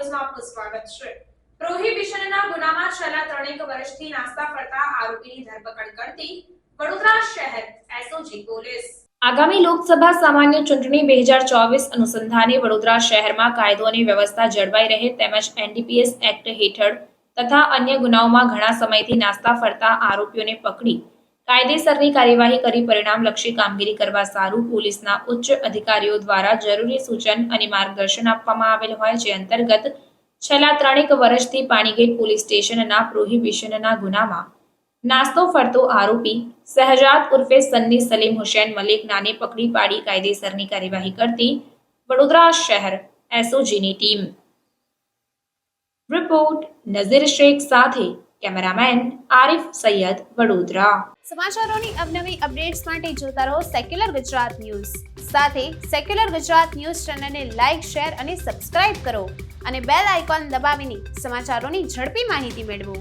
ન્યૂઝમાં આપનું સ્વાગત છે। પ્રોહિબિશનના ગુનામાં છેલ્લા 3 વર્ષથી નાસ્તા ફરતા આરોપીની ધરપકડ કરતી વડોદરા શહેર એસઓજી પોલીસ। આગામી લોકસભા સામાન્ય ચૂંટણી 2024 અનુસંધાને વડોદરા શહેરમાં કાયદો અને વ્યવસ્થા જળવાઈ રહે તેમજ એનડીપીએસ એક્ટ હેઠળ તથા અન્ય ગુનાઓમાં ઘણા સમયથી નાસ્તા ફરતા આરોપીઓને પકડી કાયદેસરની કાર્યવાહી કરી પરિણામલક્ષી કામગીરી કરવા સારું પોલીસના ઉચ્ચ અધિકારીઓ દ્વારા જરૂરી સૂચન અને માર્ગદર્શન આપવામાં આવેલ હોય જે અંતર્ગત છેલ્લા 3 વર્ષથી પાણીગેટ પોલીસ સ્ટેશનના પ્રોહિબિશનના ગુનામાં નાસ્તો ફરતો આરોપી શહેજાદ ઉર્ફે સન્ની સલીમ હુસૈન મલિક નાને પકડી પાડી કાયદેસરની કાર્યવાહી કરતી વડોદરા શહેર એસઓજીની ટીમ। રિપોર્ટ નઝીર શેખ સાથે કેમેરામેન આરિફ સૈયદ વડોદરા। સમાચારોની અવનવી અપડેટ્સ માટે જોતા રહો સેક્યુલર ગુજરાત ન્યૂઝ। સાથે સેક્યુલર ગુજરાત ન્યૂઝ ચેનલને લાઇક, શેર અને સબસ્ક્રાઇબ કરો અને બેલ આઇકોન દબાવીને સમાચારોની ઝડપી માહિતી મેળવો।